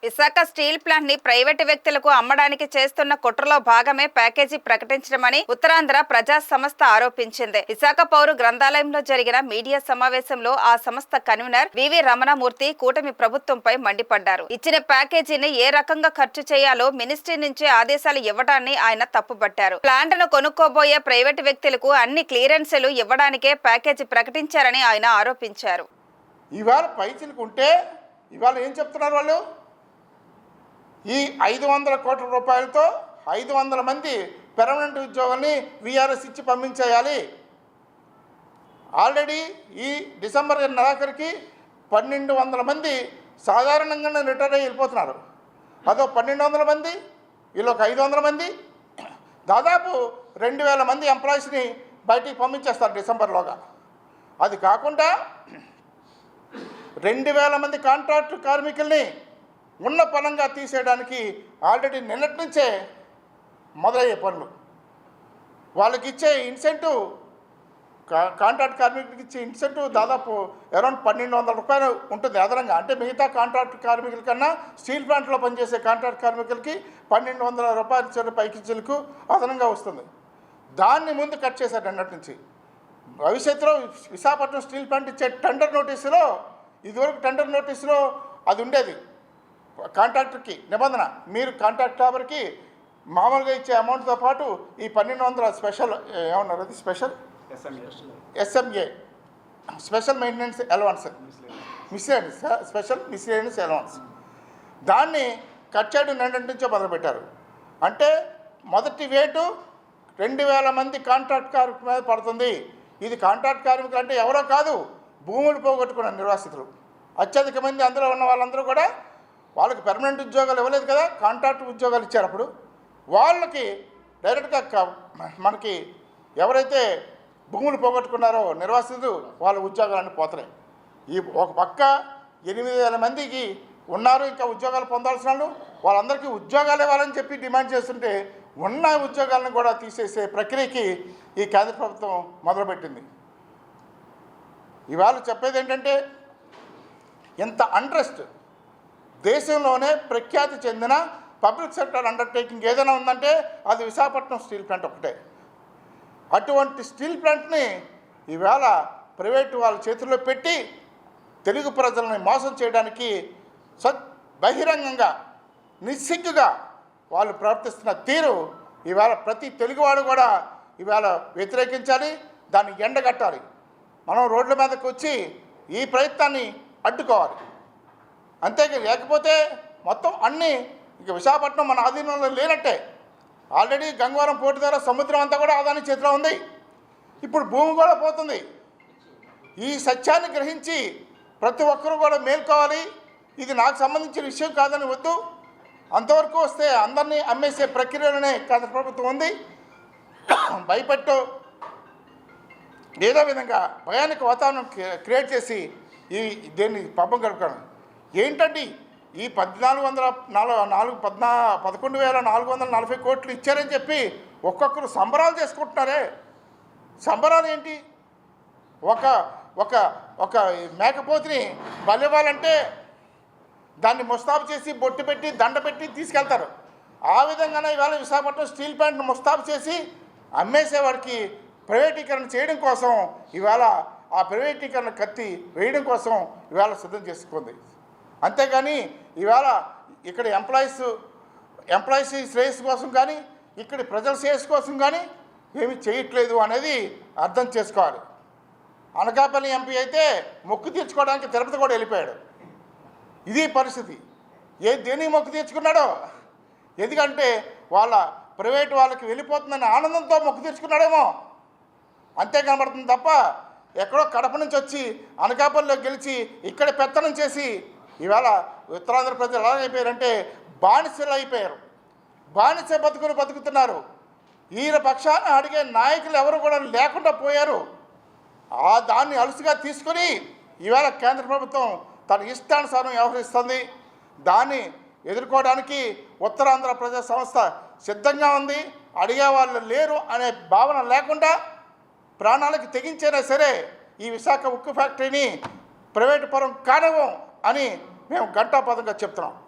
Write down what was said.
Visakha steel plant ని private వ్యక్తులకు అమ్మడానికి చేస్తున్న కుట్రలో భాగమే ప్యాకేజీ ప్రకటించడమని ఉత్తరాంధ్ర ప్రజా సంస్థ ఆరోపించింది. విశాఖ పౌర గ్రంథాలయంలో జరిగిన మీడియా సమావేశంలో ఆ సంస్థ కన్వీనర్ వివి రమణమూర్తి కూటమి ప్రభుత్వంపై మండిపడ్డారు. ఇచ్చిన ప్యాకేజీని ఏ రకంగా ఖర్చు చేయాలో మినిస్ట్రీ నుంచే ఆదేశాలు ఇవ్వడాన్ని ఆయన తప్పుపట్టారు. ప్లాంట్ ను కొనుక్కోబోయే ప్రైవేటు వ్యక్తులకు అన్ని క్లియరెన్సులు ఇవ్వడానికే ప్యాకేజీ ప్రకటించారని ఆయన ఆరోపించారు. ఇవాళ పైచిలుకుంటే ఇవాళ ఏం చెప్తున్నారు వాళ్ళు? ఈ 500 కోట్ల రూపాయలతో 500 మంది పెర్మనెంట్ ఉద్యోగాల్ని వీఆర్ఎస్ ఇచ్చి పంపించేయాలి. ఆల్రెడీ ఈ డిసెంబర్ నెలాఖరికి 1200 మంది సాధారణంగానే రిటైర్ అయ్యి వెళ్ళిపోతున్నారు. అదో 1200 మంది, వీళ్ళొక 500 మంది, దాదాపు 2000 మంది ఎంప్లాయీస్ని బయటికి పంపించేస్తారు డిసెంబర్లోగా. అది కాకుండా 2000 మంది కాంట్రాక్ట్ కార్మికుల్ని ఉన్న పనంగా తీసేయడానికి ఆల్రెడీ నిన్నటి నుంచే మొదలయ్యే పనులు. వాళ్ళకి ఇచ్చే ఇన్సెంటివ్, కాంట్రాక్ట్ కార్మికులకి ఇచ్చే ఇన్సెంటివ్ దాదాపు అరౌండ్ 1200 రూపాయలు ఉంటుంది అదనంగా. అంటే మిగతా కాంట్రాక్ట్ కార్మికుల కన్నా స్టీల్ ప్లాంట్లో పనిచేసే కాంట్రాక్ట్ కార్మికులకి 1200 రూపాయల చెరు పైకించులకు అదనంగా వస్తుంది. దాన్ని ముందు కట్ చేశారు నిన్నటి నుంచి. భవిష్యత్తులో విశాఖపట్నం స్టీల్ ప్లాంట్ ఇచ్చే టెండర్ నోటీసులో, ఇదివరకు టెండర్ నోటీసులో అది ఉండేది, కాంట్రాక్టర్కి నిబంధన, మీరు కాంట్రాక్ట్ లేబర్కి మామూలుగా ఇచ్చే అమౌంట్తో పాటు ఈ 1200 స్పెషల్ ఏమన్నారు, అది special SMA, special maintenance allowance, miscellaneous special miscellaneous allowance, దాన్ని కట్ చేయడం నిన్నటి నుంచో మొదలుపెట్టారు. అంటే మొదటి వేటు 2000 మంది కాంట్రాక్ట్ కార్మికుల మీద పడుతుంది. ఇది కాంట్రాక్ట్ కార్మికులు అంటే ఎవరో కాదు, భూములు పోగొట్టుకున్న నిర్వాసితులు. అత్యధిక మంది అందులో ఉన్న వాళ్ళందరూ కూడా వాళ్ళకి పెర్మనెంట్ ఉద్యోగాలు ఇవ్వలేదు కదా, కాంట్రాక్ట్ ఉద్యోగాలు ఇచ్చారు. అప్పుడు వాళ్ళకి డైరెక్ట్గా మనకి ఎవరైతే భూములు పోగొట్టుకున్నారో నిర్వాసితులు, వాళ్ళ ఉద్యోగాలన్నీ పోతున్నాయి. ఈ ఒక పక్క 8000 మందికి ఉన్నారు ఇంకా ఉద్యోగాలు పొందాల్సిన వాళ్ళు, వాళ్ళందరికీ ఉద్యోగాలు ఇవ్వాలని చెప్పి డిమాండ్ చేస్తుంటే ఉన్న ఉద్యోగాలను కూడా తీసేసే ప్రక్రియకి ఈ కేంద్ర ప్రభుత్వం మొదలుపెట్టింది. ఇవాళ చెప్పేది ఏంటంటే, ఇంత అంట్రస్ట్ దేశంలోనే ప్రఖ్యాతి చెందిన పబ్లిక్ సెక్టర్ అండర్టేకింగ్ ఏదైనా ఉందంటే అది విశాఖపట్నం స్టీల్ ప్లాంట్ ఒకటే. అటువంటి స్టీల్ ప్లాంట్ని ఈవేళ ప్రైవేటు వాళ్ళ చేతుల్లో పెట్టి తెలుగు ప్రజలని మోసం చేయడానికి బహిరంగంగా నిస్సిగ్గుగా వాళ్ళు ప్రవర్తిస్తున్న తీరు ఇవాళ ప్రతి తెలుగువాడు కూడా ఇవాళ వ్యతిరేకించాలి, దాన్ని ఎండగట్టాలి. మనం రోడ్ల మీదకి వచ్చి ఈ ప్రయత్నాన్ని అడ్డుకోవాలి. అంతేగా, లేకపోతే మొత్తం అన్నీ ఇక విశాఖపట్నం మన ఆధీనంలో లేనట్టే. ఆల్రెడీ గంగవరం పోర్టు ద్వారా సముద్రం అంతా కూడా ఆదాని చేతిలో ఉంది, ఇప్పుడు భూమి కూడా పోతుంది. ఈ సత్యాన్ని గ్రహించి ప్రతి ఒక్కరూ కూడా మేల్కోవాలి. ఇది నాకు సంబంధించిన విషయం కాదని వద్దు, అంతవరకు వస్తే అందరినీ అమ్మేసే ప్రక్రియలోనే కేంద్ర ప్రభుత్వం ఉంది. భయపెట్టు ఏదో విధంగా భయానికి వాతావరణం క్రియేట్ చేసి దీన్ని పబ్బం గడుపుతాను. ఏంటండి ఈ 11,440 కోట్లు ఇచ్చారని చెప్పి ఒక్కొక్కరు సంబరాలు చేసుకుంటున్నారే. సంబరాలు ఏంటి? ఒక ఒక ఒక మేకపోతుని బలివ్వాలంటే దాన్ని ముస్తాబు చేసి బొట్టు పెట్టి దండ పెట్టి తీసుకెళ్తారు. ఆ విధంగానే ఇవాళ విశాఖపట్నం స్టీల్ ప్లాంట్ను ముస్తాబు చేసి అమ్మేసేవాడికి ప్రైవేటీకరణ చేయడం కోసం ఇవాళ ఆ ప్రైవేటీకరణ కత్తి వేయడం కోసం ఇవాళ సిద్ధం చేసుకుంది. అంతేగాని ఇవాళ ఇక్కడ ఎంప్లాయీస్ శ్రేయస్సు కోసం కానీ ఇక్కడ ప్రజల శ్రేయస్సు కోసం కానీ ఏమీ చేయట్లేదు అనేది అర్థం చేసుకోవాలి. అనకాపల్లి ఎంపీ అయితే మొక్కు తీర్చుకోవడానికి తిరుపతి కూడా వెళ్ళిపోయాడు. ఇది పరిస్థితి. దేనికి మొక్కు తీర్చుకున్నాడో, ఎందుకంటే వాళ్ళ ప్రైవేట్ వాళ్ళకి వెళ్ళిపోతుందని ఆనందంతో మొక్కు తీర్చుకున్నాడేమో, అంతే కనబడుతుంది తప్ప ఎక్కడో కడప నుంచి వచ్చి అనకాపల్లిలో గెలిచి ఇక్కడ పెత్తనం చేసి ఇవాళ ఉత్తరాంధ్ర ప్రజలు ఎలా అయిపోయారంటే బానిసలు అయిపోయారు. బానిస బతుకులు బతుకుతున్నారు. ఈయన పక్షాన అడిగే నాయకులు ఎవరు కూడా లేకుండా పోయారు. దాన్ని అలుసుగా తీసుకుని ఇవాళ కేంద్ర ప్రభుత్వం తన ఇష్టానుసారం వ్యవహరిస్తుంది. దాన్ని ఎదుర్కోవడానికి ఉత్తరాంధ్ర ప్రజా సంస్థ సిద్ధంగా ఉంది. అడిగేవాళ్ళు లేరు అనే భావన లేకుండా ప్రాణాలకు తెగించైనా సరే ఈ విశాఖ ఉక్కు ఫ్యాక్టరీని ప్రైవేటు పరం కానివ్వం అని మేము ఘంటాపథంగా చెప్తున్నాం.